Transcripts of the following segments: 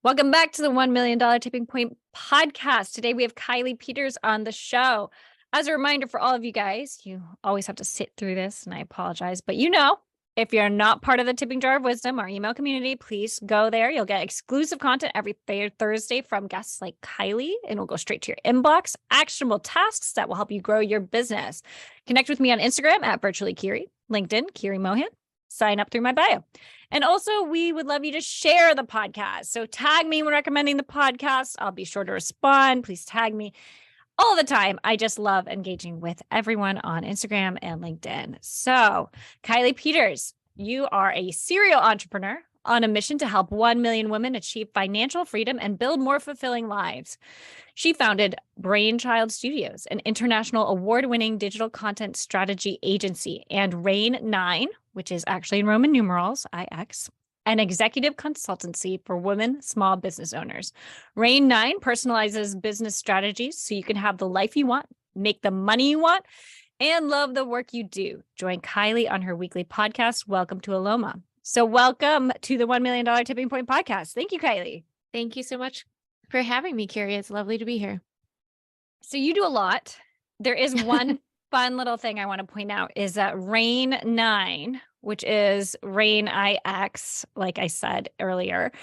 Welcome back to the $1 million Tipping Point podcast. Today we have Kiley Peters on the show. As a reminder for all of you guys, you always have to sit through this, and I apologize, but if you're not part of the Tipping Jar of Wisdom, our email community, please go there. You'll get exclusive content every Thursday from guests like Kiley, and it'll go straight to your inbox. Actionable tasks that will help you grow your business. Connect with me on Instagram at Virtually Kiri, LinkedIn, Kiri Mohan. Sign up through my bio. And also, we would love you to share the podcast. So tag me when recommending the podcast. I'll be sure to respond. Please tag me all the time. I just love engaging with everyone on Instagram and LinkedIn. So, Kiley Peters, you are a serial entrepreneur on a mission to help 1 million women achieve financial freedom and build more fulfilling lives. She founded Brainchild Studios, an international award-winning digital content strategy agency, and Rayne IX, which is actually in Roman numerals, IX, an executive consultancy for women small business owners. Rayne IX personalizes business strategies so you can have the life you want, make the money you want, and love the work you do. Join Kiley on her weekly podcast, Welcome to Eloma. So welcome to the $1 million Tipping Point podcast. Thank you, Kiley. Thank you so much for having me, Kiri. It's lovely to be here. So you do a lot. There is one fun little thing I want to point out is that Rayne IX, which is Rayne IX, like I said earlier,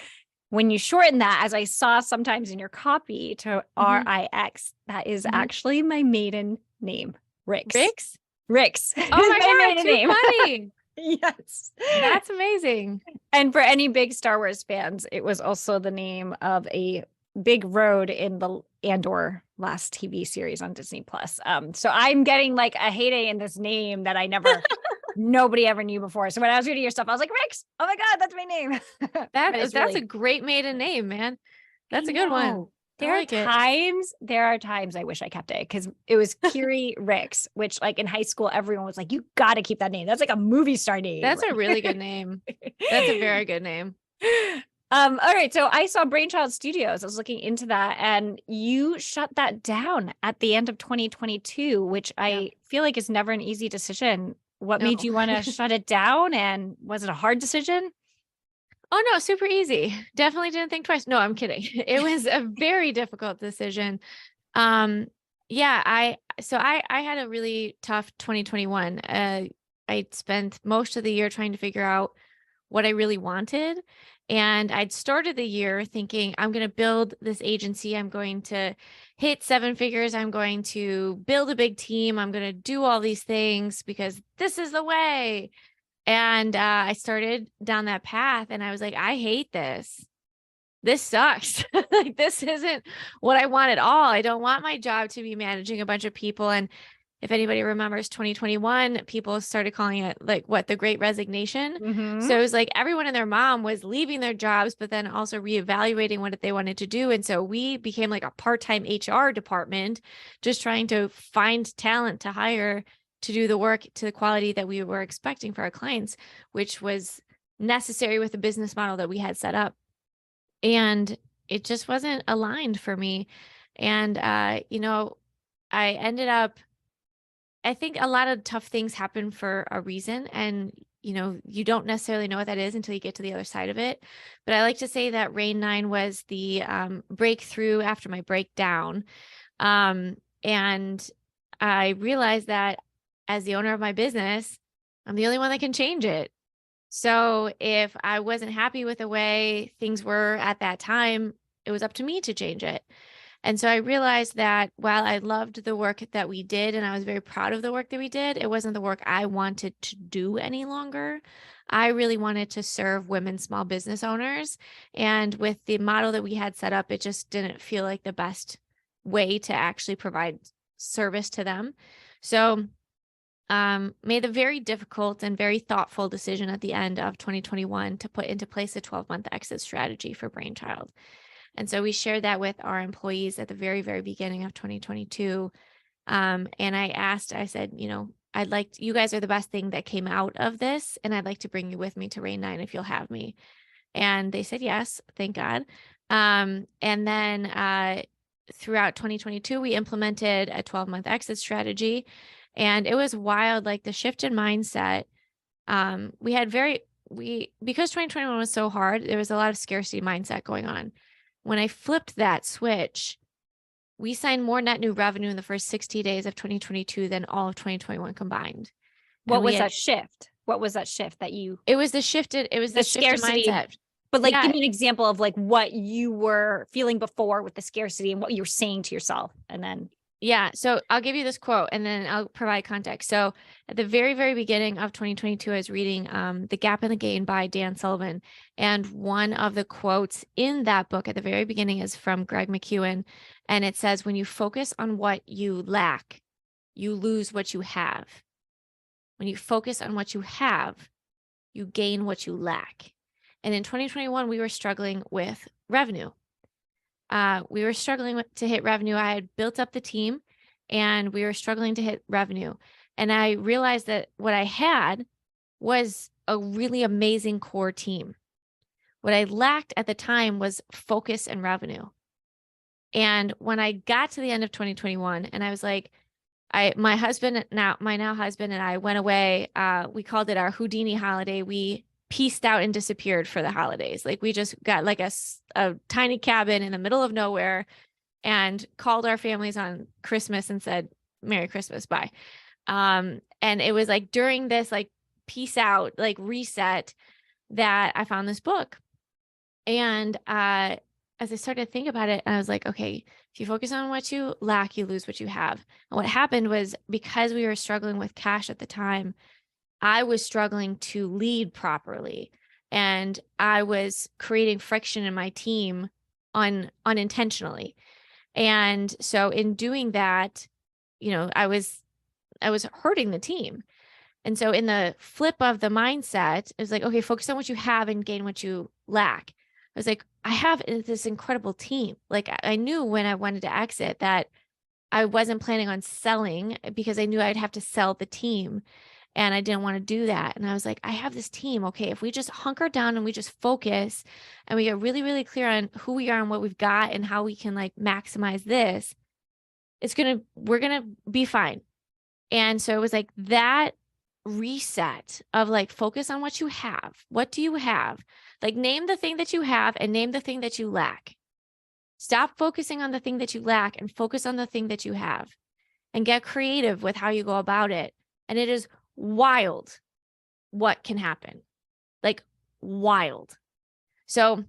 when you shorten that, as I saw sometimes in your copy to RIX, that is actually my maiden name, Rix. Rix? Rix. Oh my God, too funny. Yes. That's amazing. And for any big Star Wars fans, it was also the name of a big road in the Andor last TV series on Disney Plus. So I'm getting like a heyday in this name that nobody ever knew before. So when I was reading your stuff, I was like, Rix, oh my God, that's my name. That's a great maiden name, man. That's a good one. There are times I wish I kept it because it was Kiri Rix, which like in high school, everyone was like, you got to keep that name. That's like a movie star name. That's a really good name. That's a very good name. All right. So I saw Brainchild Studios. I was looking into that and you shut that down at the end of 2022, which I feel like is never an easy decision. What made you want to shut it down? And was it a hard decision? Oh, no, super easy. Definitely didn't think twice. No, I'm kidding. It was a very difficult decision. I had a really tough 2021. I spent most of the year trying to figure out what I really wanted. And I'd started the year thinking, I'm going to build this agency. I'm going to hit 7 figures. I'm going to build a big team. I'm going to do all these things because this is the way. And I started down that path and I was like, I hate this. This sucks. Like, this isn't what I want at all. I don't want my job to be managing a bunch of people. And if anybody remembers 2021, people started calling it like the Great Resignation. So it was like everyone and their mom was leaving their jobs, but then also reevaluating what they wanted to do. And so we became like a part-time HR department, just trying to find talent to hire to do the work to the quality that we were expecting for our clients, which was necessary with the business model that we had set up. And it just wasn't aligned for me. And, I ended up, I think a lot of tough things happen for a reason. And, you don't necessarily know what that is until you get to the other side of it. But I like to say that Rayne IX was the breakthrough after my breakdown. And I realized that as the owner of my business, I'm the only one that can change it. So if I wasn't happy with the way things were at that time, it was up to me to change it. And so I realized that while I loved the work that we did, and I was very proud of the work that we did, it wasn't the work I wanted to do any longer. I really wanted to serve women small business owners. And with the model that we had set up, it just didn't feel like the best way to actually provide service to them. So made the very difficult and very thoughtful decision at the end of 2021 to put into place a 12-month exit strategy for Brainchild. And so we shared that with our employees at the very, very beginning of 2022. And I said, you guys are the best thing that came out of this. And I'd like to bring you with me to Rayne IX if you'll have me. And they said, yes, thank God. And then throughout 2022, we implemented a 12-month exit strategy. And it was wild, like the shift in mindset. Because 2021 was so hard, there was a lot of scarcity mindset going on. when I flipped that switch, we signed more net new revenue in the first 60 days of 2022 than all of 2021 combined. What was that shift? What was that shift that you? It was the shifted scarcity mindset. But like, give me an example of like what you were feeling before with the scarcity and what you were saying to yourself. And then. Yeah. So I'll give you this quote and then I'll provide context. So at the very, very beginning of 2022, I was reading The Gap and the Gain by Dan Sullivan. And one of the quotes in that book at the very beginning is from Greg McKeown. And it says, when you focus on what you lack, you lose what you have. When you focus on what you have, you gain what you lack. And in 2021, we were struggling with revenue. We were struggling to hit revenue. I had built up the team and we were struggling to hit revenue. And I realized that what I had was a really amazing core team. What I lacked at the time was focus and revenue. And when I got to the end of 2021 and I was like, my now husband and I went away. We called it our Houdini holiday. We pieced out and disappeared for the holidays. Like we just got like a tiny cabin in the middle of nowhere and called our families on Christmas and said, Merry Christmas, bye. And it was like during this like peace out, like reset that I found this book. And as I started to think about it, I was like, okay, if you focus on what you lack, you lose what you have. And what happened was because we were struggling with cash at the time, I was struggling to lead properly and I was creating friction in my team unintentionally. And so in doing that, I was hurting the team. And so in the flip of the mindset, it was like, okay, focus on what you have and gain what you lack. I was like, I have this incredible team. Like I knew when I wanted to exit that I wasn't planning on selling because I knew I'd have to sell the team and I didn't want to do that. And I was like, I have this team. Okay, if we just hunker down and we just focus and we get really, really clear on who we are and what we've got and how we can like maximize this, we're going to be fine. And so it was like that reset of like, focus on what you have. What do you have? Like name the thing that you have and name the thing that you lack. Stop focusing on the thing that you lack and focus on the thing that you have and get creative with how you go about it. And it is wild what can happen, like wild. So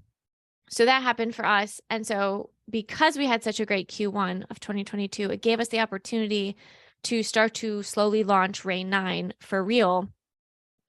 that happened for us. And so because we had such a great Q1 of 2022, it gave us the opportunity to start to slowly launch Rayne IX for real.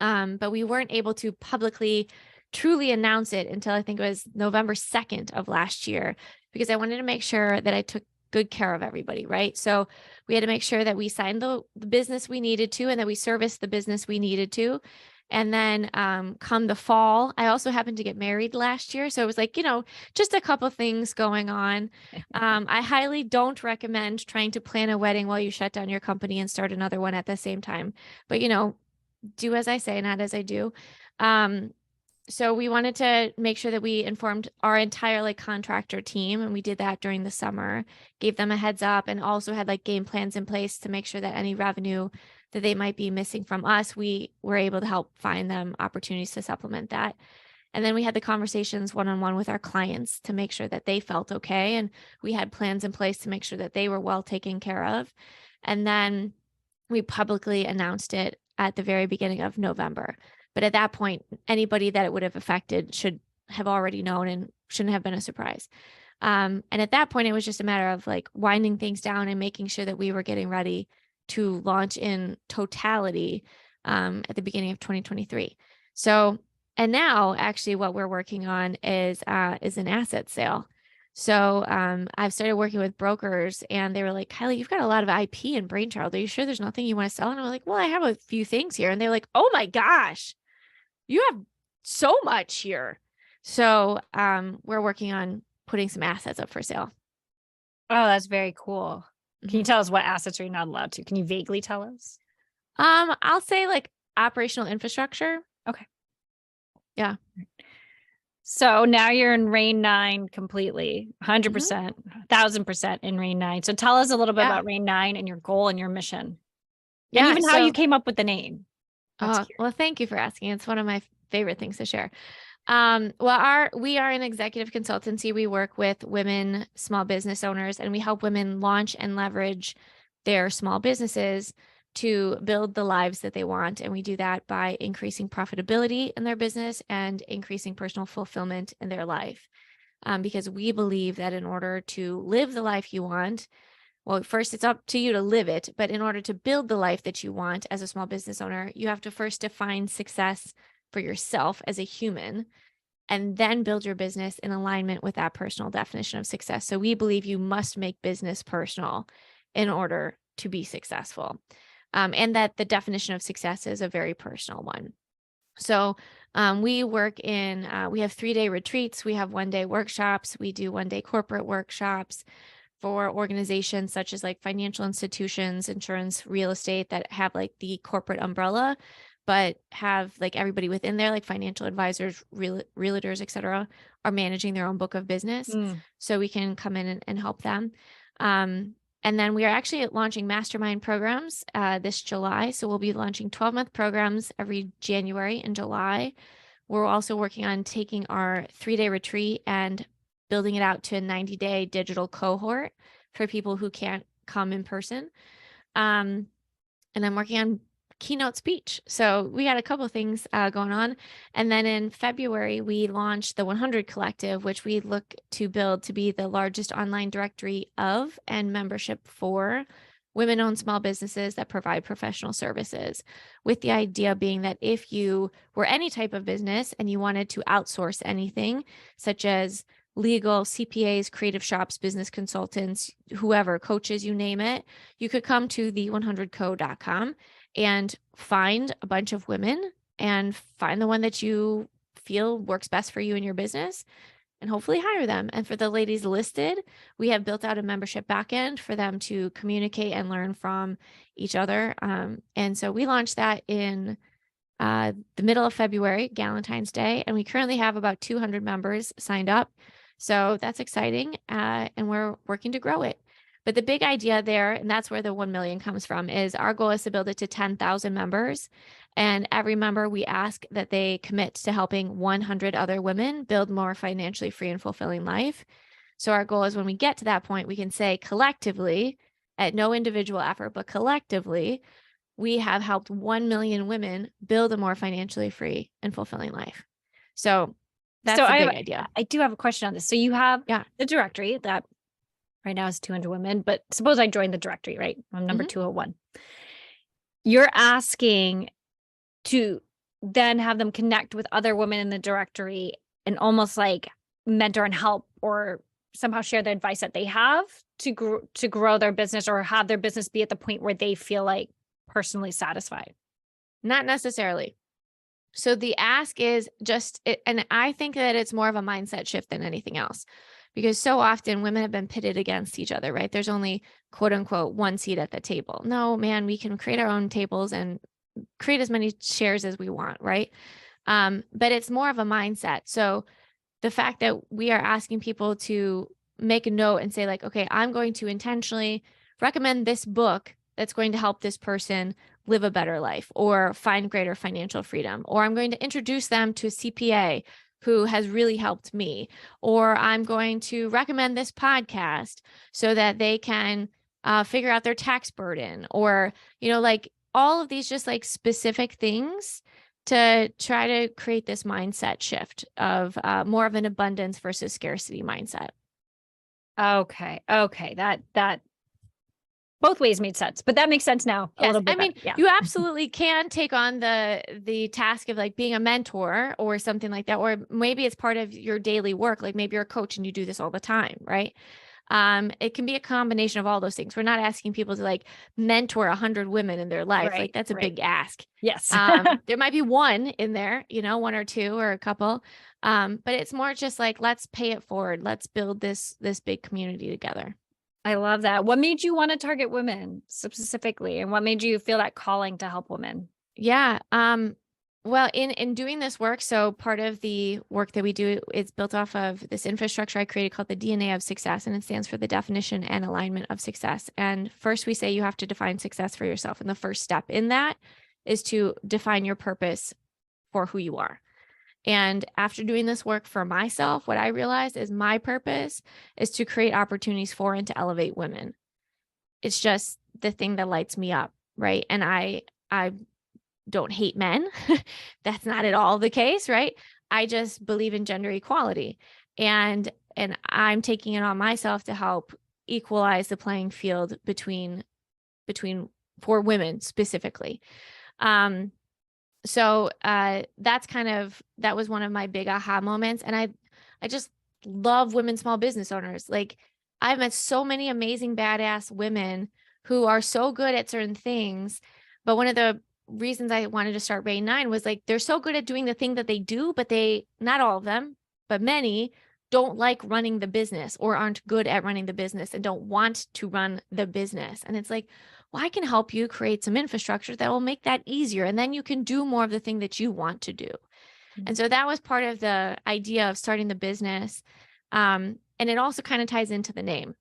But we weren't able to publicly truly announce it until I think it was November 2nd of last year, because I wanted to make sure that I took good care of everybody, right? So we had to make sure that we signed the business we needed to, and that we serviced the business we needed to. And then come the fall, I also happened to get married last year. So it was like, just a couple things going on. I highly don't recommend trying to plan a wedding while you shut down your company and start another one at the same time. But, do as I say, not as I do. So we wanted to make sure that we informed our entire like contractor team. And we did that during the summer, gave them a heads up, and also had like game plans in place to make sure that any revenue that they might be missing from us, we were able to help find them opportunities to supplement that. And then we had the conversations one-on-one with our clients to make sure that they felt okay. And we had plans in place to make sure that they were well taken care of. And then we publicly announced it at the very beginning of November. But at that point, anybody that it would have affected should have already known and shouldn't have been a surprise. And at that point, it was just a matter of like winding things down and making sure that we were getting ready to launch in totality at the beginning of 2023. So, and now actually what we're working on is an asset sale. So I've started working with brokers, and they were like, Kiley, you've got a lot of IP in Brainchild. Are you sure there's nothing you want to sell? And I'm like, well, I have a few things here. And they're like, oh my gosh, you have so much here. So we're working on putting some assets up for sale. Oh, that's very cool. Can you tell us what assets are you not allowed to? Can you vaguely tell us? I'll say like operational infrastructure. Okay. Yeah. So now you're in Rayne IX completely, 100%, 1000% in Rayne IX. So tell us a little bit about Rayne IX and your goal and your mission. Yeah. And even how you came up with the name. Well, thank you for asking. It's one of my favorite things to share. Well, we are an executive consultancy. We work with women, small business owners, and we help women launch and leverage their small businesses to build the lives that they want. And we do that by increasing profitability in their business and increasing personal fulfillment in their life. Because we believe that in order to live the life you want, well, first it's up to you to live it, but in order to build the life that you want as a small business owner, you have to first define success for yourself as a human, and then build your business in alignment with that personal definition of success. So we believe you must make business personal in order to be successful. And that the definition of success is a very personal one. So we work in, we have 3-day retreats, we have 1-day workshops, we do 1-day corporate workshops for organizations such as like financial institutions, insurance, real estate that have like the corporate umbrella, but have like everybody within there, like financial advisors, realtors, et cetera, are managing their own book of business. So we can come in and help them. And then we are actually launching mastermind programs this July. So we'll be launching 12-month programs every January and July. We're also working on taking our 3-day retreat and building it out to a 90-day digital cohort for people who can't come in person. And I'm working on keynote speech. So we got a couple of things going on. And then in February, we launched the 100 Collective, which we look to build to be the largest online directory of and membership for women-owned small businesses that provide professional services, with the idea being that if you were any type of business and you wanted to outsource anything, such as legal, CPAs, creative shops, business consultants, whoever, coaches, you name it, you could come to the100co.com and find a bunch of women and find the one that you feel works best for you and your business and hopefully hire them. And for the ladies listed, we have built out a membership backend for them to communicate and learn from each other. And so we launched that in the middle of February, Valentine's Day, and we currently have about 200 members signed up. So that's exciting, and we're working to grow it. But the big idea there, and that's where the 1 million comes from, is our goal is to build it to 10,000 members. And every member, we ask that they commit to helping 100 other women build more financially free and fulfilling life. So our goal is when we get to that point, we can say collectively, at no individual effort, but collectively, we have helped 1 million women build a more financially free and fulfilling life. So that's the big idea. I do have a question on this. So you have the directory that right now is 200 women, but suppose I join the directory, right? I'm number 201. You're asking to then have them connect with other women in the directory and almost like mentor and help or somehow share the advice that they have to grow their business or have their business be at the point where they feel like personally satisfied. Not necessarily. So the ask is just, and I think that it's more of a mindset shift than anything else, because so often women have been pitted against each other, right? There's only quote unquote one seat at the table. No, man, we can create our own tables and create as many chairs as we want, right? But it's more of a mindset. So the fact that we are asking people to make a note and say like, okay, I'm going to intentionally recommend this book that's going to help this person live a better life or find greater financial freedom, or I'm going to introduce them to a CPA who has really helped me, or I'm going to recommend this podcast so that they can figure out their tax burden, or, you know, like all of these just like specific things to try to create this mindset shift of more of an abundance versus scarcity mindset. Okay. That both ways made sense, but that makes sense now. Yes, I mean, you absolutely can take on the task of like being a mentor or something like that, or maybe it's part of your daily work. Like maybe you're a coach and you do this all the time, right? It can be a combination of all those things. We're not asking people to like mentor 100 women in their life. Like that's a big ask. Yes. There might be one in there, you know, one or two or a couple. But it's more just like, let's pay it forward. Let's build this big community together. I love that. What made you want to target women specifically? And what made you feel that calling to help women? Yeah. Well, in doing this work, so part of the work that we do is built off of this infrastructure I created called the DNA of success, and it stands for the definition and alignment of success. And first we say you have to define success for yourself. And the first step in that is to define your purpose for who you are. And after doing this work for myself, what I realized is my purpose is to create opportunities for and to elevate women. It's just the thing that lights me up, right? And I don't hate men. That's not at all the case, right? I just believe in gender equality. And I'm taking it on myself to help equalize the playing field between for women specifically. So that was one of my big aha moments. And I just love women small business owners. Like, I've met so many amazing badass women who are so good at certain things. But one of the reasons I wanted to start Rayne IX was like, they're so good at doing the thing that they do, but not all of them, but many don't like running the business or aren't good at running the business and don't want to run the business. And it's like, well, I can help you create some infrastructure that will make that easier. And then you can do more of the thing that you want to do. And so that was part of the idea of starting the business. And it also kind of ties into the name.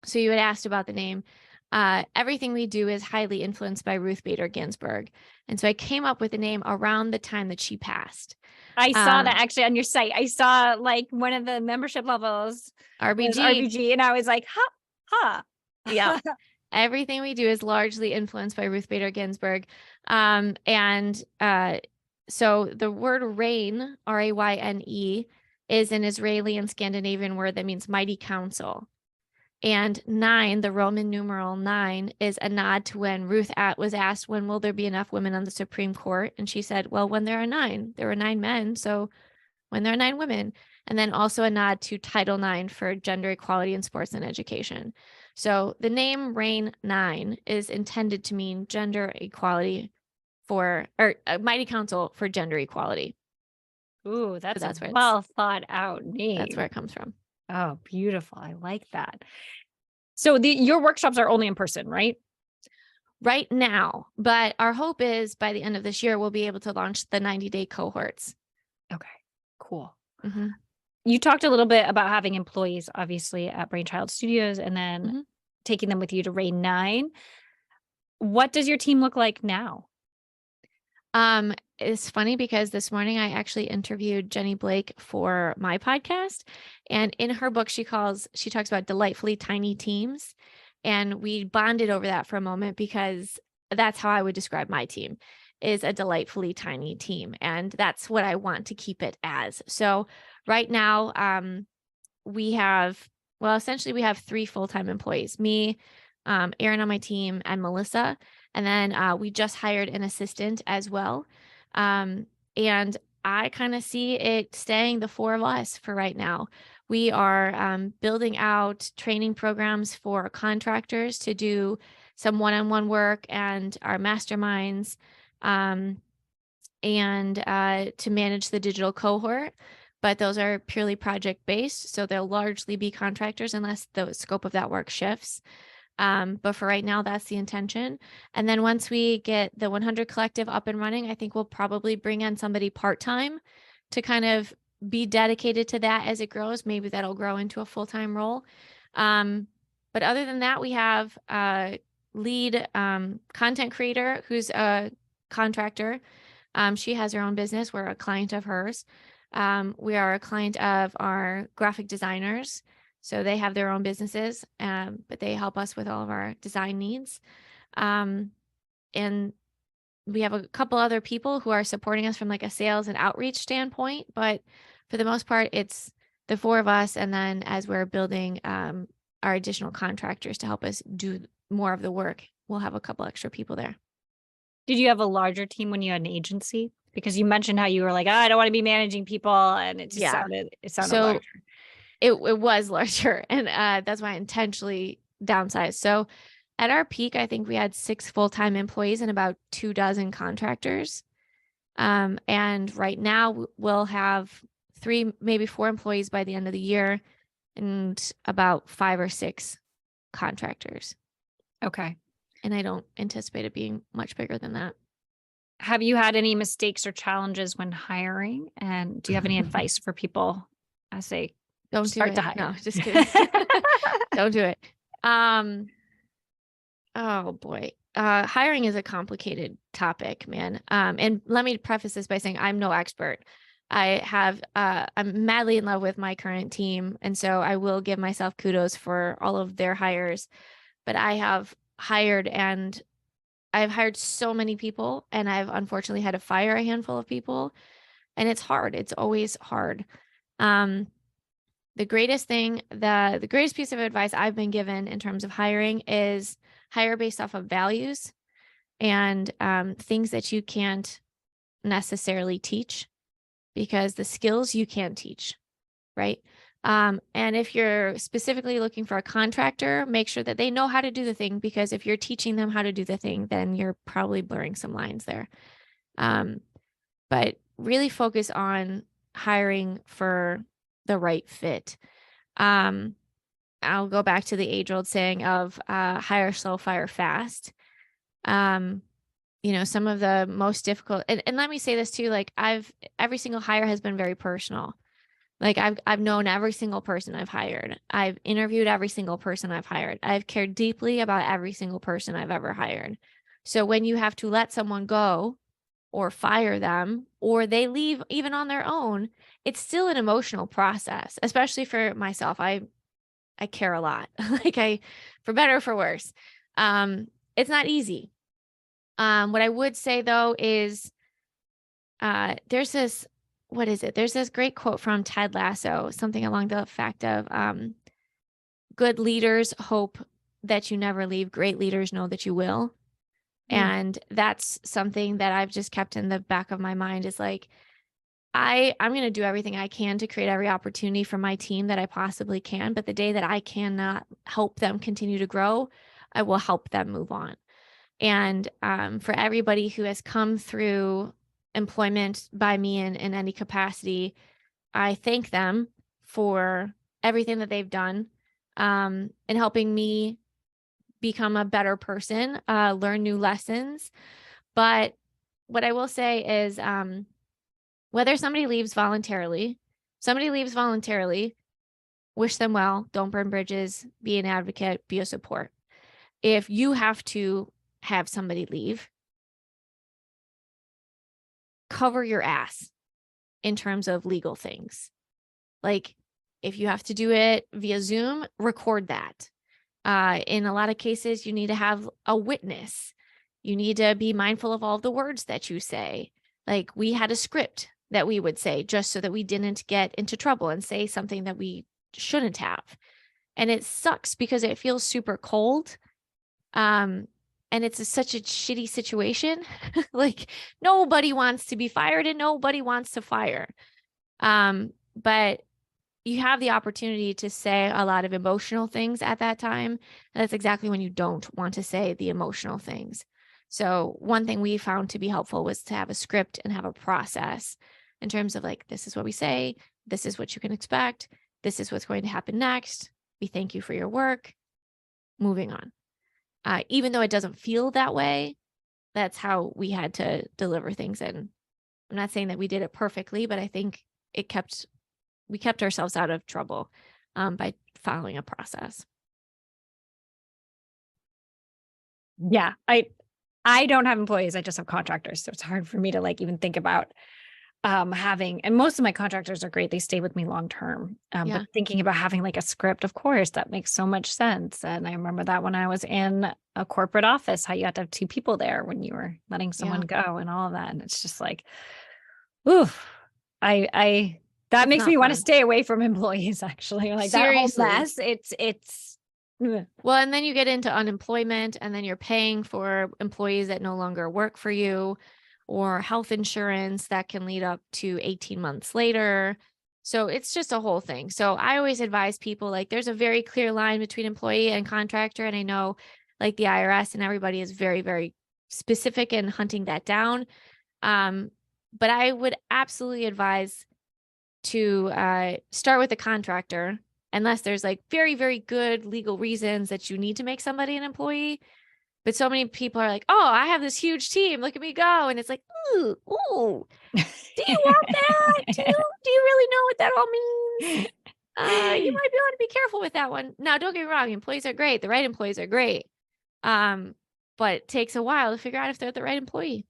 So you had asked about the name. Everything we do is highly influenced by Ruth Bader Ginsburg. And so I came up with the name around the time that she passed. I saw that actually on your site. I saw like one of the membership levels was RBG. RBG, and I was like, ha. Yeah. Everything we do is largely influenced by Ruth Bader Ginsburg. So the word Rayne, Rayne, is an Israeli and Scandinavian word that means mighty council. And 9, the Roman numeral 9, is a nod to when Ruth was asked, when will there be enough women on the Supreme Court? And she said, well, when there are 9. There were 9 men, so when there are 9 women. And then also a nod to Title IX for gender equality in sports and education. So the name Rayne IX is intended to mean gender equality or Mighty Council for Gender Equality. Ooh, that's So a well thought out name. That's where it comes from. Oh, beautiful. I like that. So your workshops are only in person, right? Right now, but our hope is by the end of this year, we'll be able to launch the 90-day cohorts. Okay, cool. Mm-hmm. You talked a little bit about having employees, obviously, at Brainchild Studios and then taking them with you to Rayne IX. What does your team look like now? It's funny because this morning I actually interviewed Jenny Blake for my podcast, and in her book, she talks about delightfully tiny teams. And we bonded over that for a moment because that's how I would describe my team, is a delightfully tiny team. And that's what I want to keep it as. So right now, we have 3 full-time employees, me, Erin on my team, and Melissa. And then we just hired an assistant as well. And I kind of see it staying the 4 of us for right now. We are building out training programs for contractors to do some one-on-one work and our masterminds, and to manage the digital cohort. But those are purely project-based, so they'll largely be contractors unless the scope of that work shifts. But for right now, that's the intention. And then once we get the 100 Collective up and running, I think we'll probably bring in somebody part-time to kind of be dedicated to that as it grows. Maybe that'll grow into a full-time role. But other than that, we have a lead content creator who's a contractor. She has her own business. We're a client of hers. We are a client of our graphic designers. So they have their own businesses, but they help us with all of our design needs. And we have a couple other people who are supporting us from like a sales and outreach standpoint. But for the most part, it's the 4 of us. And then as we're building our additional contractors to help us do more of the work, we'll have a couple extra people there. Did you have a larger team when you had an agency? Because you mentioned how you were like, I don't want to be managing people. And it just sounded larger. It was larger, and that's why I intentionally downsized. So at our peak, I think we had 6 full-time employees and about 24 contractors. And right now we'll have 3, maybe 4 employees by the end of the year and about 5 or 6 contractors. Okay. And I don't anticipate it being much bigger than that. Have you had any mistakes or challenges when hiring? And do you have any advice for people as they start to hire? No, just kidding. Don't do it. Oh boy. Hiring is a complicated topic, man. And let me preface this by saying I'm no expert. I'm madly in love with my current team. And so I will give myself kudos for all of their hires, but I've hired so many people, and I've unfortunately had to fire a handful of people, and it's hard. It's always hard. The greatest piece of advice I've been given in terms of hiring is hire based off of values and things that you can't necessarily teach, because the skills you can teach, right? And if you're specifically looking for a contractor, make sure that they know how to do the thing, because if you're teaching them how to do the thing, then you're probably blurring some lines there. But really focus on hiring for the right fit. I'll go back to the age-old saying of hire slow, fire fast. Some of the most difficult, and let me say this too, like every single hire has been very personal. Like I've known every single person I've hired. I've interviewed every single person I've hired. I've cared deeply about every single person I've ever hired. So when you have to let someone go or fire them, or they leave even on their own, it's still an emotional process, especially for myself. I care a lot, for better or for worse. It's not easy. What I would say though is, there's this great quote from Ted Lasso, something along the fact of, good leaders hope that you never leave. Great leaders know that you will. And that's something that I've just kept in the back of my mind, is like, I'm going to do everything I can to create every opportunity for my team that I possibly can. But the day that I cannot help them continue to grow, I will help them move on. And for everybody who has come through employment by me in any capacity, I thank them for everything that they've done in helping me become a better person, learn new lessons. But what I will say is, whether somebody leaves voluntarily, wish them well, don't burn bridges, be an advocate, be a support. If you have to have somebody leave, cover your ass in terms of legal things. Like if you have to do it via Zoom, record that. In a lot of cases, you need to have a witness. You need to be mindful of all the words that you say. Like we had a script that we would say just so that we didn't get into trouble and say something that we shouldn't have. And it sucks because it feels super cold. And it's such a shitty situation. Like nobody wants to be fired and nobody wants to fire. But you have the opportunity to say a lot of emotional things at that time. And that's exactly when you don't want to say the emotional things. So one thing we found to be helpful was to have a script and have a process in terms of like, this is what we say. This is what you can expect. This is what's going to happen next. We thank you for your work. Moving on. Even though it doesn't feel that way, that's how we had to deliver things. And I'm not saying that we did it perfectly, but I think we kept ourselves out of trouble by following a process. Yeah. I don't have employees. I just have contractors. So it's hard for me to like even think about having, and most of my contractors are great. They stay with me long term. But thinking about having like a script, of course, that makes so much sense. And I remember that when I was in a corporate office, how you had to have two people there when you were letting someone go and all of that. And it's just like, oof, that makes me want to stay away from employees, actually. Like seriously. That whole mess, it's well, and then you get into unemployment, and then you're paying for employees that no longer work for you, or health insurance that can lead up to 18 months later. So it's just a whole thing. So I always advise people, like, there's a very clear line between employee and contractor. And I know like the IRS and everybody is very, very specific in hunting that down. But I would absolutely advise to start with a contractor, unless there's like very, very good legal reasons that you need to make somebody an employee. But so many people are like, oh, I have this huge team. Look at me go. And it's like, ooh, do you want that? Do you really know what that all means? You might be able to be careful with that one. Now, don't get me wrong. Employees are great. The right employees are great. But it takes a while to figure out if they're the right employee.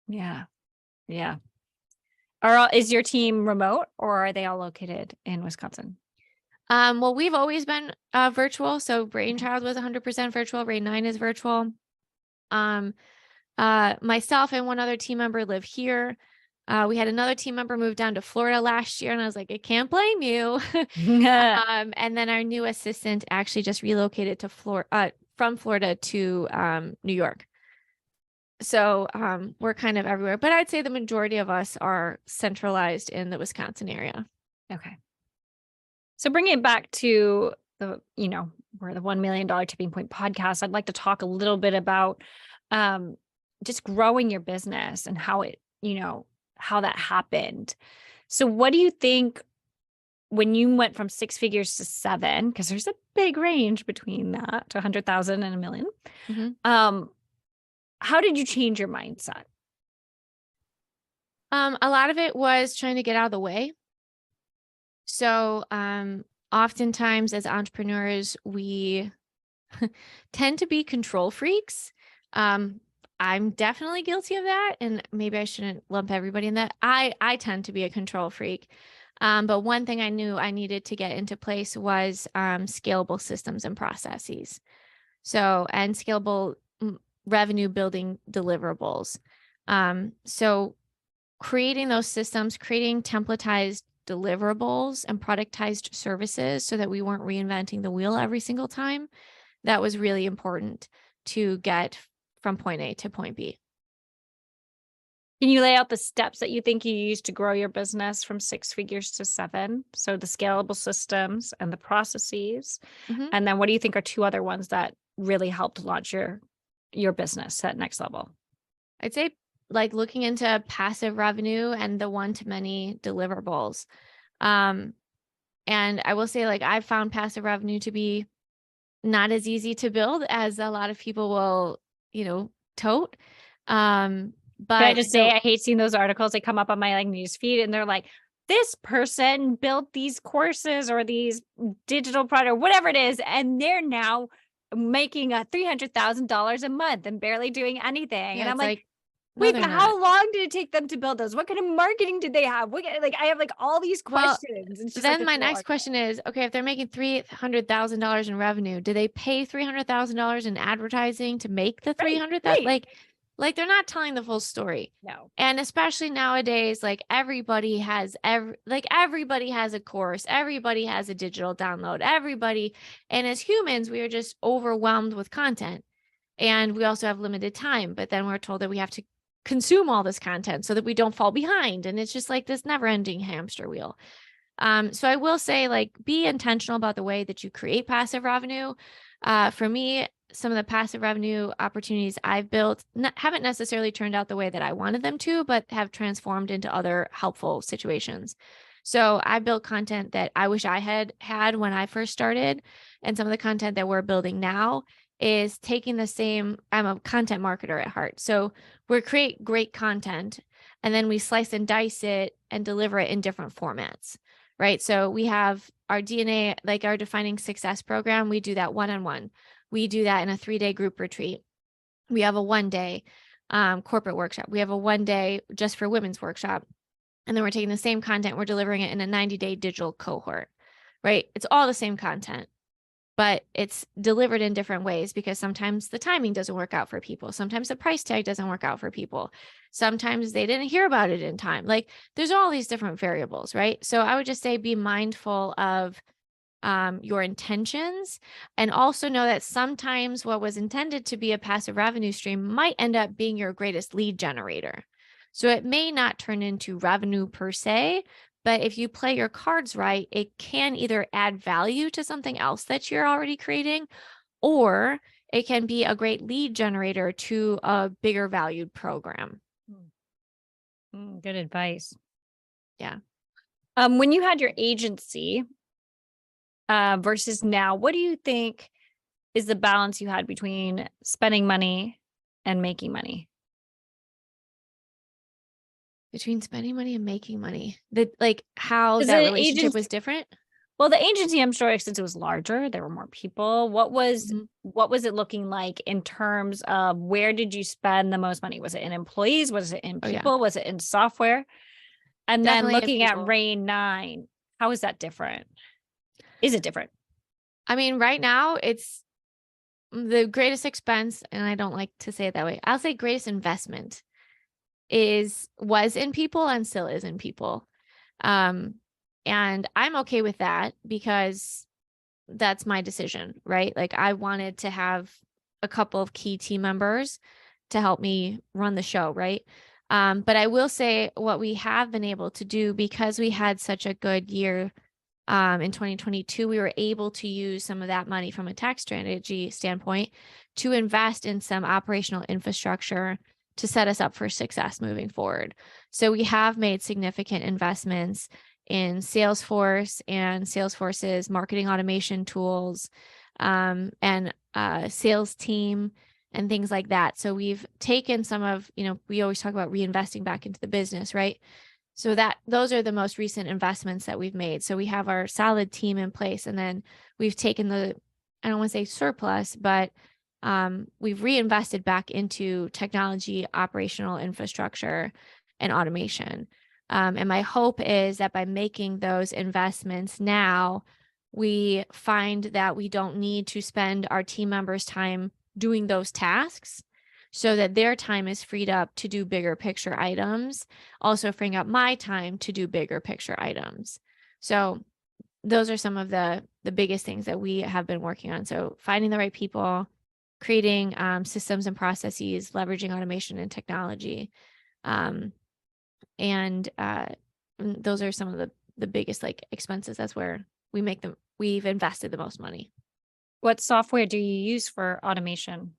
Yeah. Yeah. Is your team remote or are they all located in Wisconsin? Well, we've always been virtual. So Brainchild was 100% virtual. Rayne IX is virtual. Myself and one other team member live here. We had another team member move down to Florida last year, and I was like, I can't blame you. And then our new assistant actually just relocated to from Florida to New York. So we're kind of everywhere, but I'd say the majority of us are centralized in the Wisconsin area. Okay. So bringing it back to the, we're the $1 million tipping point podcast. I'd like to talk a little bit about just growing your business and how it, how that happened. So what do you think when you went from 6 figures to 7, because there's a big range between that to 100,000 and $1 million. Mm-hmm. How did you change your mindset? A lot of it was trying to get out of the way. So oftentimes as entrepreneurs, we tend to be control freaks. I'm definitely guilty of that. And maybe I shouldn't lump everybody in that. I tend to be a control freak. But one thing I knew I needed to get into place was scalable systems and processes. And scalable revenue building deliverables. So creating those systems, creating templatized deliverables and productized services so that we weren't reinventing the wheel every single time. That was really important to get from point A to point B. Can you lay out the steps that you think you used to grow your business from 6 figures to 7? So the scalable systems and the processes. Mm-hmm. And then what do you think are 2 other ones that really helped launch your business at next level? I'd say like looking into passive revenue and the one-to-many deliverables. And I will say like I've found passive revenue to be not as easy to build as a lot of people will, tote. But Can I just say, I hate seeing those articles. They come up on my news feed and they're like, this person built these courses or these digital product, or whatever it is, and they're now making $300,000 a month and barely doing anything. Yeah, and I'm like, no, wait, but how long did it take them to build those? What kind of marketing did they have? I have all these questions. It's just then my next question is, okay, if they're making $300,000 in revenue, do they pay $300,000 in advertising to make the 300,000? Right. Like they're not telling the full story. No. And especially nowadays, everybody has everybody has a course, everybody has a digital download, and as humans, we are just overwhelmed with content. And we also have limited time, but then we're told that we have to consume all this content so that we don't fall behind. And it's just like this never ending hamster wheel. So I will say be intentional about the way that you create passive revenue. For me, some of the passive revenue opportunities I've built haven't necessarily turned out the way that I wanted them to, but have transformed into other helpful situations. So I built content that I wish I had when I first started. And some of the content that we're building now is taking the same, I'm a content marketer at heart. So we create great content and then we slice and dice it and deliver it in different formats, right? So we have our DNA, our Defining Success program. We do that one-on-one. We do that in a 3-day group retreat. We have a 1-day corporate workshop. We have a 1-day just for women's workshop. And then we're taking the same content, we're delivering it in a 90-day digital cohort, right? It's all the same content, but it's delivered in different ways because sometimes the timing doesn't work out for people. Sometimes the price tag doesn't work out for people. Sometimes they didn't hear about it in time. There's all these different variables, right? So I would just say be mindful of your intentions, and also know that sometimes what was intended to be a passive revenue stream might end up being your greatest lead generator. So it may not turn into revenue per se, but if you play your cards right, it can either add value to something else that you're already creating, or it can be a great lead generator to a bigger valued program. Good advice. Yeah. When you had your agency versus now, what do you think is the balance you had between spending money and making money? Between spending money and making money, how that relationship was different? Well, the agency, I'm sure, since it was larger, there were more people. What was it looking like in terms of where did you spend the most money? Was it in employees? Was it in people? Was it in software? And then Definitely looking at people. Rayne IX, how is that different? Is it different? I mean, right now it's the greatest expense, and I don't like to say it that way. I'll say greatest investment was in people and still is in people. And I'm okay with that because that's my decision, right? Like I wanted to have a couple of key team members to help me run the show, right? But I will say what we have been able to do because we had such a good year in 2022, we were able to use some of that money from a tax strategy standpoint to invest in some operational infrastructure to set us up for success moving forward. So we have made significant investments in Salesforce and Salesforce's marketing automation tools, and sales team and things like that. So we've taken some of, we always talk about reinvesting back into the business, right? So those are the most recent investments that we've made. So we have our solid team in place, and then we've taken I don't want to say surplus, but we've reinvested back into technology, operational infrastructure, and automation. And my hope is that by making those investments now, we find that we don't need to spend our team members' time doing those tasks, so that their time is freed up to do bigger picture items, also freeing up my time to do bigger picture items. So those are some of the biggest things that we have been working on. So finding the right people, creating systems and processes, leveraging automation and technology. And those are some of the biggest like expenses. That's where we've invested the most money. What software do you use for automation?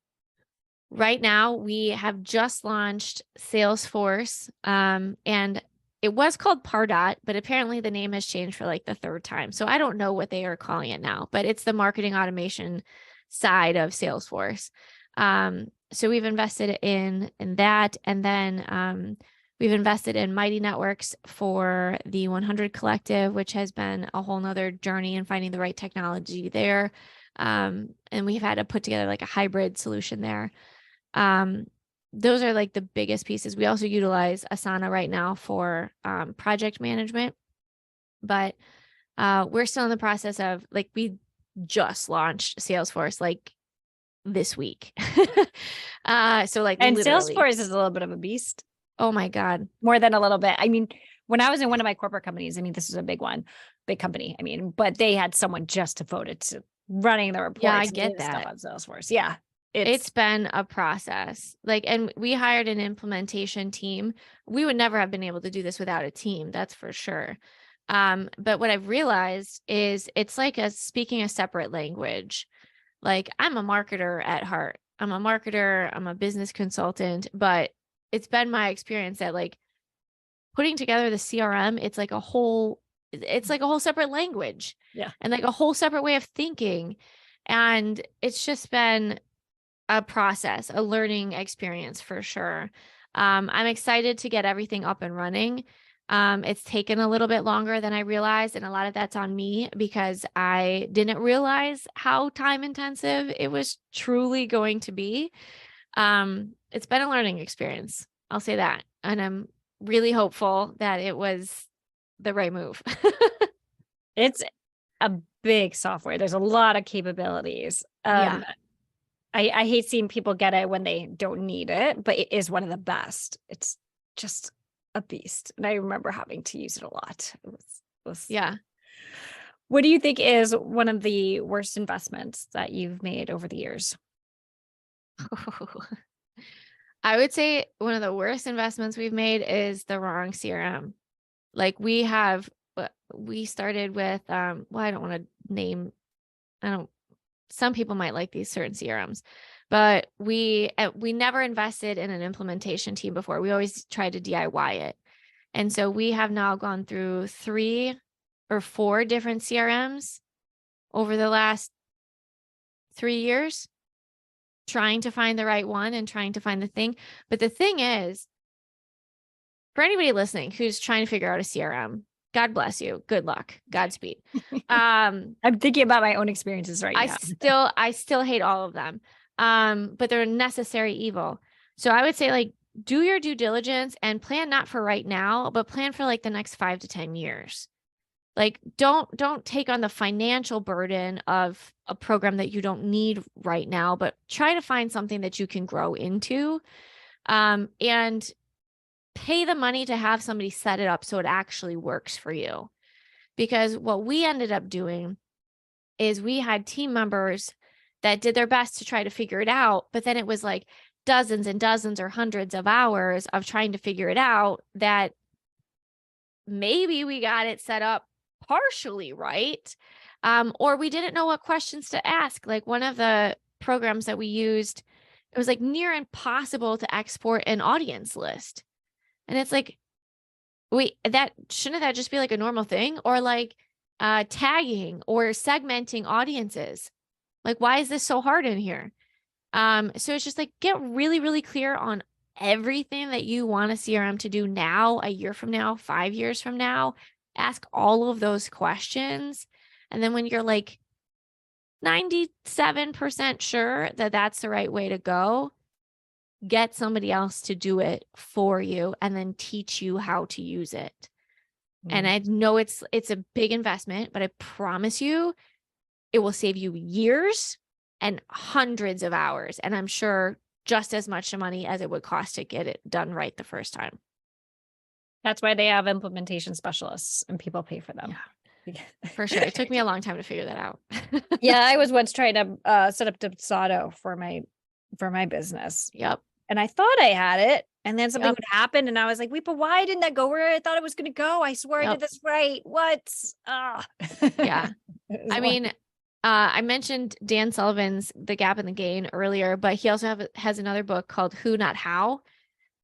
Right now, we have just launched Salesforce, and it was called Pardot, but apparently the name has changed for like the third time. So I don't know what they are calling it now, but it's the marketing automation side of Salesforce. So we've invested in that, and then we've invested in Mighty Networks for the 100 Collective, which has been a whole nother journey in finding the right technology there. And we've had to put together like a hybrid solution there. Those are like the biggest pieces. We also utilize Asana right now for project management, but we're still in the process of like, we just launched Salesforce like this week. So like, And literally. Salesforce is a little bit of a beast. Oh my God. More than a little bit. I mean, when I was in one of my corporate companies, I mean, this is a big one, big company. I mean, but they had someone just devoted to running the reports. Yeah, I and get doing stuff that. on Salesforce. Yeah. It's been a process. Like, and we hired an implementation team. We would never have been able to do this without a team. That's for sure. But what I've realized is it's like speaking a separate language. Like, I'm a marketer at heart. I'm a marketer. I'm a business consultant, but it's been my experience that like putting together the CRM, it's like a whole separate language. Yeah. And like a whole separate way of thinking. And it's just been a process, a learning experience for sure. I'm excited to get everything up and running. It's taken a little bit longer than I realized, and a lot of that's on me because I didn't realize how time intensive it was truly going to be. It's been a learning experience. I'll say that. And I'm really hopeful that it was the right move. It's a big software. There's a lot of capabilities. Yeah. I hate seeing people get it when they don't need it, but it is one of the best. It's just a beast. And I remember having to use it a lot. It was Yeah. What do you think is one of the worst investments that you've made over the years? I would say one of the worst investments we've made is the wrong CRM. Like we started with, well, I don't want to name, some people might like these certain CRMs, but we never invested in an implementation team before. We always tried to DIY it. And so we have now gone through 3 or 4 different CRMs over the last 3 years, trying to find the right one and trying to find the thing. But the thing is, for anybody listening who's trying to figure out a CRM, God bless you. Good luck. Godspeed. I'm thinking about my own experiences right now. I still hate all of them. But they're a necessary evil. So I would say like do your due diligence and plan not for right now, but plan for like the next 5 to 10 years. Like, don't take on the financial burden of a program that you don't need right now, but try to find something that you can grow into, and pay the money to have somebody set it up so it actually works for you. Because what we ended up doing is we had team members that did their best to try to figure it out, but then it was like dozens and dozens or hundreds of hours of trying to figure it out, that maybe we got it set up partially right, or we didn't know what questions to ask. Like one of the programs that we used, it was like near impossible to export an audience list. And it's like, wait, shouldn't that just be like a normal thing? Or like tagging or segmenting audiences. Like, why is this so hard in here? So it's just like, get really, really clear on everything that you want a CRM to do now, a year from now, 5 years from now. Ask all of those questions. And then when you're like 97% sure that that's the right way to go, get somebody else to do it for you and then teach you how to use it. And I know it's a big investment, but I promise you it will save you years and hundreds of hours. And I'm sure just as much money as it would cost to get it done right the first time. That's why they have implementation specialists and people pay for them. Yeah, for sure. It took me a long time to figure that out. Yeah, I was once trying to set up Dubsado for my business. Yep. And I thought I had it. And then something Yep. would happen. And I was like, wait, but why didn't that go where I thought it was going to go? I swear I did this right. What? Yeah. I mean, I mentioned Dan Sullivan's The Gap and the Gain earlier, but he also has another book called Who Not How.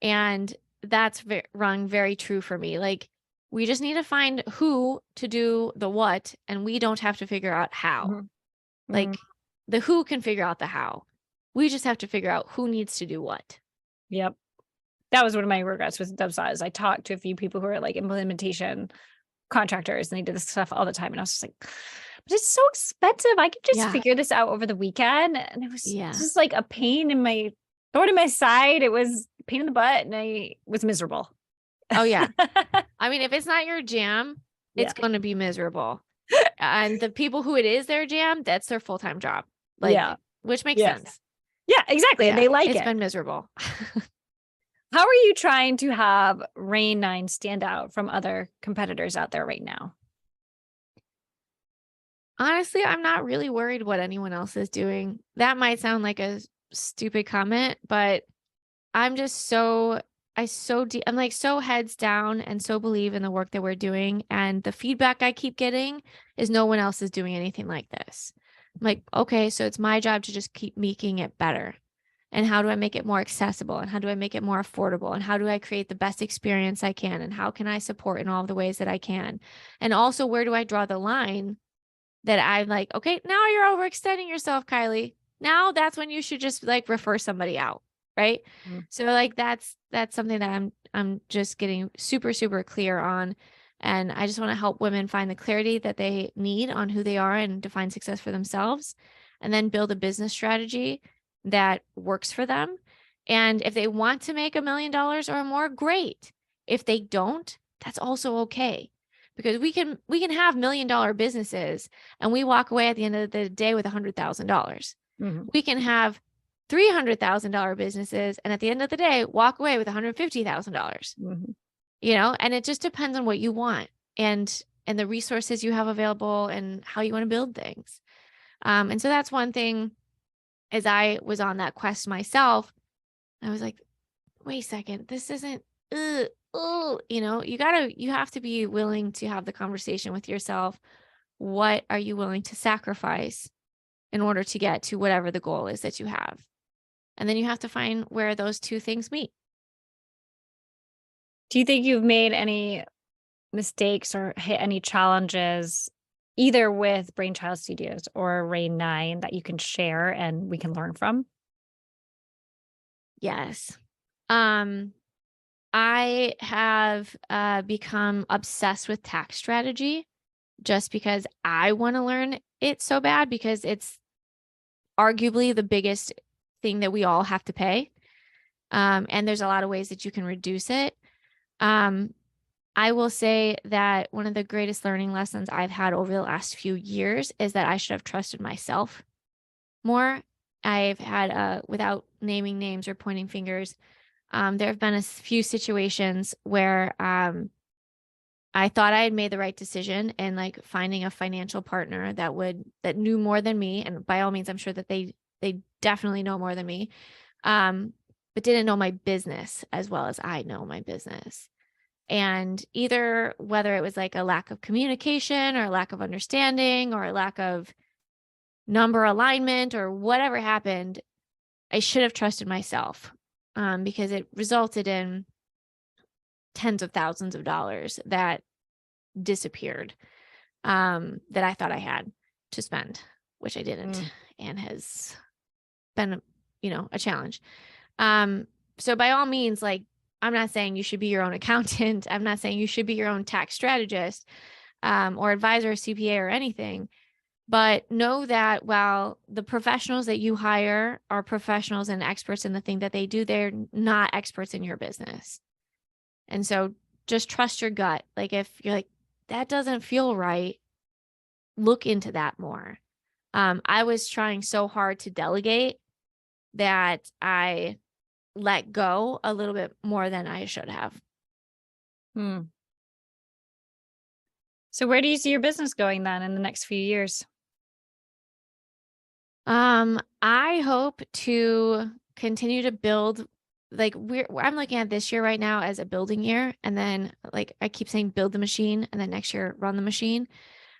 And that's rung very true for me. Like, we just need to find who to do the what, and we don't have to figure out how. Mm-hmm. Like, the who can figure out the how. We just have to figure out who needs to do what. Yep. That was one of my regrets with Dubsado. I talked to a few people who are like implementation contractors and they did this stuff all the time. And I was just like, but it's so expensive. I could just figure this out over the weekend. And it was just like a pain in my thorn in my side. It was a pain in the butt and I was miserable. Oh yeah. I mean, if it's not your jam, it's going to be miserable. And the people who it is their jam, that's their full-time job. Like, which makes sense. Yeah, exactly. And they like it. It's been miserable. How are you trying to have Rayne IX stand out from other competitors out there right now? Honestly, I'm not really worried what anyone else is doing. That might sound like a stupid comment, but I'm just I'm like so heads down and so believe in the work that we're doing. And the feedback I keep getting is no one else is doing anything like this. I'm like, okay, so it's my job to just keep making it better. And how do I make it more accessible? And how do I make it more affordable? And how do I create the best experience I can? And how can I support in all of the ways that I can? And also, where do I draw the line that I'm like, okay, now you're overextending yourself, Kiley. Now that's when you should just like refer somebody out. Right. Mm-hmm. So like, that's something that I'm just getting super, super clear on. And I just want to help women find the clarity that they need on who they are and define success for themselves, and then build a business strategy that works for them. And if they want to make $1 million or more, great. If they don't, that's also okay. Because we can have $1 million businesses and we walk away at the end of the day with $100,000. Mm-hmm. We can have $300,000 businesses and at the end of the day walk away with $150,000. Mm-hmm. You know, and it just depends on what you want and the resources you have available and how you want to build things. And so that's one thing. As I was on that quest myself, I was like, wait a second, this isn't, you know, you have to be willing to have the conversation with yourself. What are you willing to sacrifice in order to get to whatever the goal is that you have? And then you have to find where those two things meet. Do you think you've made any mistakes or hit any challenges either with Brainchild Studios or Rayne IX that you can share and we can learn from? Yes. I have become obsessed with tax strategy just because I want to learn it so bad, because it's arguably the biggest thing that we all have to pay. And there's a lot of ways that you can reduce it. I will say that one of the greatest learning lessons I've had over the last few years is that I should have trusted myself more. I've had, without naming names or pointing fingers, there have been a few situations where I thought I had made the right decision in like finding a financial partner that knew more than me. And by all means, I'm sure that they definitely know more than me, but didn't know my business as well as I know my business. And either whether it was like a lack of communication or a lack of understanding or a lack of number alignment or whatever happened, I should have trusted myself, because it resulted in tens of thousands of dollars that disappeared, that I thought I had to spend, which I didn't, and has been, a challenge. So by all means, like, I'm not saying you should be your own accountant. I'm not saying you should be your own tax strategist, or advisor, or CPA, or anything. But know that while the professionals that you hire are professionals and experts in the thing that they do, they're not experts in your business. And so just trust your gut. Like if you're like, that doesn't feel right, look into that more. I was trying so hard to delegate that I let go a little bit more than I should have. So where do you see your business going then in the next few years? I hope to continue to build, like I'm looking at this year right now as a building year. And then like I keep saying build the machine and then next year run the machine.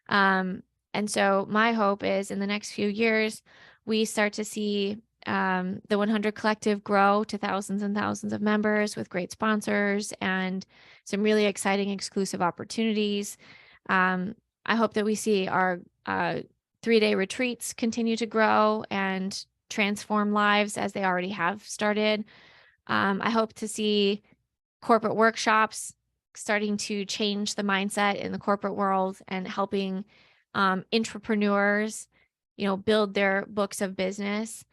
And so my hope is in the next few years, we start to see the 100 Collective grow to thousands and thousands of members with great sponsors and some really exciting exclusive opportunities. I hope that we see our 3-day retreats continue to grow and transform lives as they already have started. I hope to see corporate workshops starting to change the mindset in the corporate world and helping entrepreneurs, build their books of business.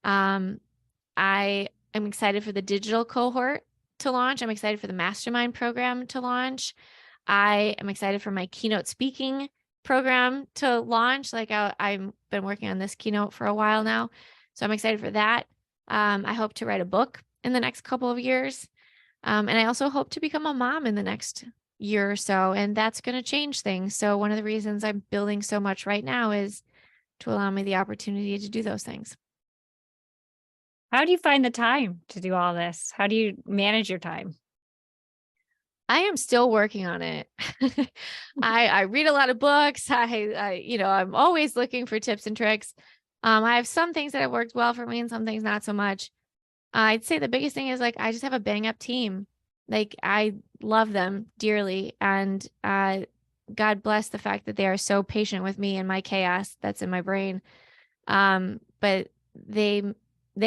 I am excited for the digital cohort to launch. I'm excited for the mastermind program to launch. I am excited for my keynote speaking program to launch. Like I've been working on this keynote for a while now, so I'm excited for that. I hope to write a book in the next couple of years. And I also hope to become a mom in the next year or so, and that's going to change things. So one of the reasons I'm building so much right now is to allow me the opportunity to do those things. How do you find the time to do all this? How do you manage your time? I am still working on it. I read a lot of books. I'm always looking for tips and tricks. I have some things that have worked well for me and some things not so much. I'd say the biggest thing is like, I just have a bang up team. Like I love them dearly. And, God bless the fact that they are so patient with me and my chaos that's in my brain. But they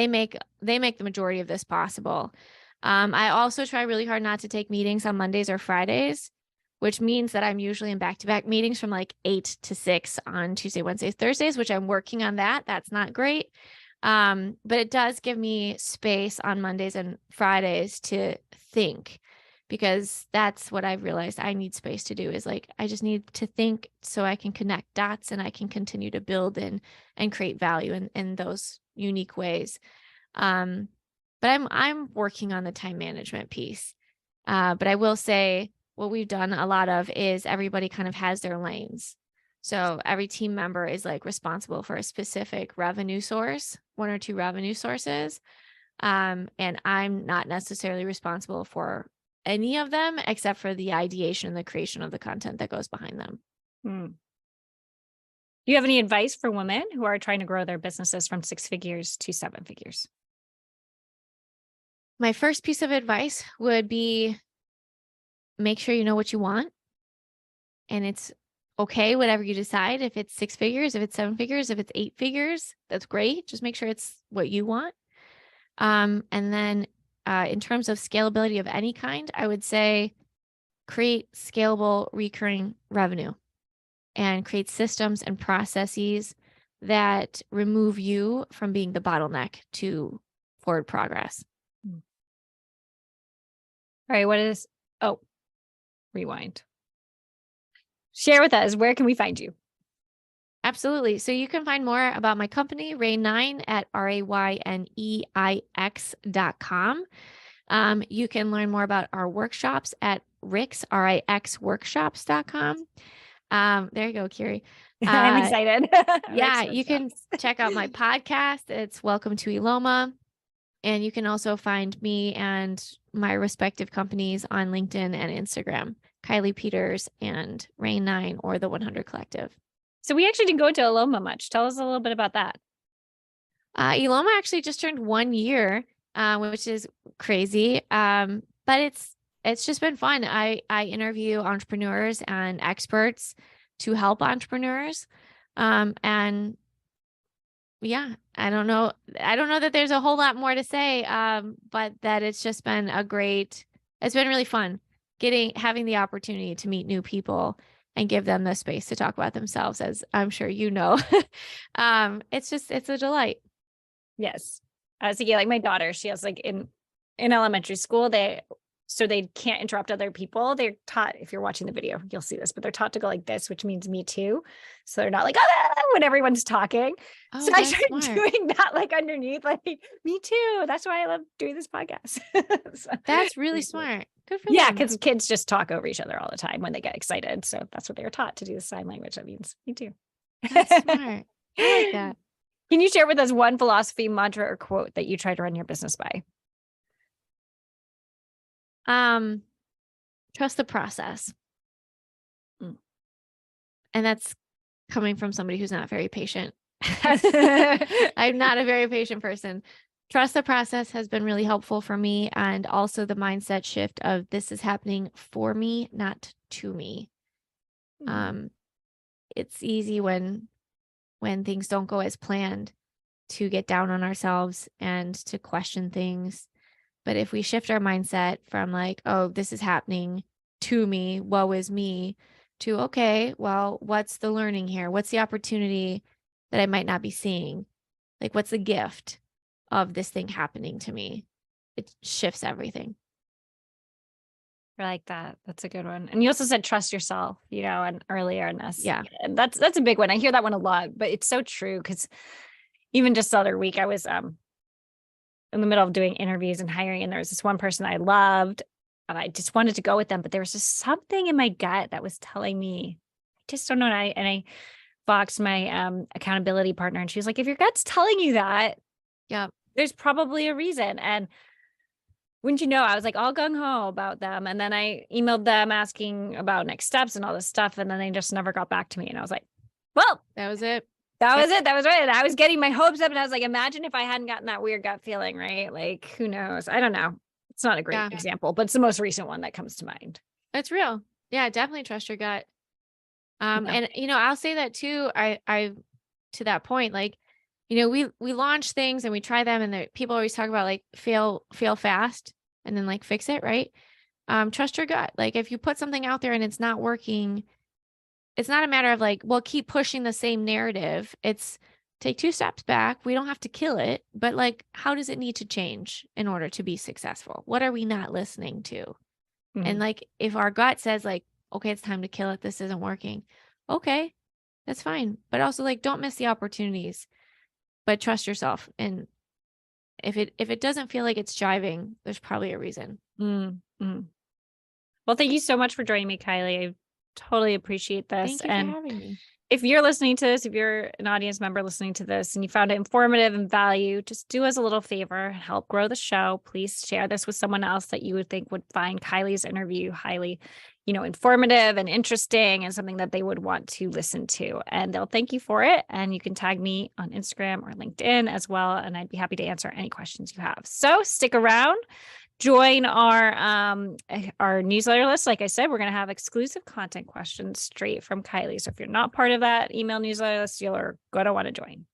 make the majority of this possible. I also try really hard not to take meetings on Mondays or Fridays, which means that I'm usually in back-to-back meetings from like 8 to 6 on Tuesday, Wednesdays, Thursdays, which I'm working on that. That's not great. But it does give me space on Mondays and Fridays to think, because that's what I've realized I need space to do is like, I just need to think so I can connect dots and I can continue to build and create value in those unique ways. But I'm working on the time management piece. But I will say what we've done a lot of is everybody kind of has their lanes. So every team member is like responsible for a specific revenue source, 1 or 2 revenue sources. And I'm not necessarily responsible for any of them except for the ideation and the creation of the content that goes behind them. Do you have any advice for women who are trying to grow their businesses from 6 figures to 7 figures? My first piece of advice would be make sure you know what you want. And it's okay, whatever you decide. If it's 6 figures, if it's 7 figures, if it's 8 figures, that's great. Just make sure it's what you want. And then in terms of scalability of any kind, I would say create scalable recurring revenue and create systems and processes that remove you from being the bottleneck to forward progress. All right. What is, oh, rewind. Share with us. Where can we find you? Absolutely. So you can find more about my company, Rayne IX, at RAYNEIX.com. You can learn more about our workshops at RIXworkshops.com. There you go, Kiri. I'm excited. Yeah, you can check out my podcast. It's Welcome to Eloma. And you can also find me and my respective companies on LinkedIn and Instagram, Kiley Peters and Rayne IX or the 100 Collective. So we actually didn't go into Eloma much. Tell us a little bit about that. Eloma actually just turned 1 year, which is crazy. But it's just been fun. I interview entrepreneurs and experts to help entrepreneurs. And yeah, I don't know that there's a whole lot more to say, but that it's just been it's been really fun having the opportunity to meet new people and give them the space to talk about themselves, as I'm sure you know. It's a delight. Yes. So yeah, like my daughter, she has like in elementary school, they can't interrupt other people. They're taught, if you're watching the video, you'll see this, but they're taught to go like this, which means me too. So they're not like, ah, when everyone's talking. Oh, so I that's started smart. doing that like underneath, like me too. That's why I love doing this podcast. So, That's really smart. Good for yeah, them. because kids just talk over each other all the time when they get excited. So that's what they were taught, to do the sign language. That means me too. That's smart. I like that. Can you share with us one philosophy, mantra, or quote that you try to run your business by? Trust the process. Mm. And that's coming from somebody who's not very patient. I'm not a very patient person. Trust the process has been really helpful for me. And also the mindset shift of this is happening for me, not to me. It's easy when things don't go as planned to get down on ourselves and to question things. But if we shift our mindset from like, oh, this is happening to me, woe is me, to, okay, well, what's the learning here? What's the opportunity that I might not be seeing? Like, what's the gift of this thing happening to me? It shifts everything. I like that. That's a good one. And you also said trust yourself, and earlier in this. Yeah. And that's a big one. I hear that one a lot, but it's so true, because even just the other week I was in the middle of doing interviews and hiring, and there was this one person I loved and I just wanted to go with them, but there was just something in my gut that was telling me, I just don't know. And I boxed my accountability partner, and she was like, if your gut's telling you that, yeah, there's probably a reason. And wouldn't you know, I was like all gung-ho about them. And then I emailed them asking about next steps and all this stuff. And then they just never got back to me. And I was like, well, that was it. That was it. That was right. And I was getting my hopes up, and I was like, imagine if I hadn't gotten that weird gut feeling, right? Like, who knows? I don't know. It's not a great example, but it's the most recent one that comes to mind. It's real. Yeah, definitely trust your gut. And I'll say that too. I to that point, like, we launch things and we try them, and people always talk about like fail fast and then like fix it, right? Trust your gut. Like, if you put something out there and it's not working, it's not a matter of like, well, keep pushing the same narrative. It's take 2 steps back. We don't have to kill it, but like, how does it need to change in order to be successful? What are we not listening to? Mm-hmm. And like, if our gut says like, okay, it's time to kill it, this isn't working. Okay, that's fine. But also like, don't miss the opportunities, but trust yourself. And if it doesn't feel like it's jiving, there's probably a reason. Mm-hmm. Well, thank you so much for joining me, Kiley. I totally appreciate this. Thank you for having me. If you're listening to this, if you're an audience member listening to this and you found it informative and value, just do us a little favor, help grow the show. Please share this with someone else that you would think would find Kiley's interview highly, informative and interesting, and something that they would want to listen to. And they'll thank you for it. And you can tag me on Instagram or LinkedIn as well. And I'd be happy to answer any questions you have. So stick around. Join our newsletter list. Like I said, we're going to have exclusive content questions straight from Kiley. So if you're not part of that email newsletter list, you're going to want to join.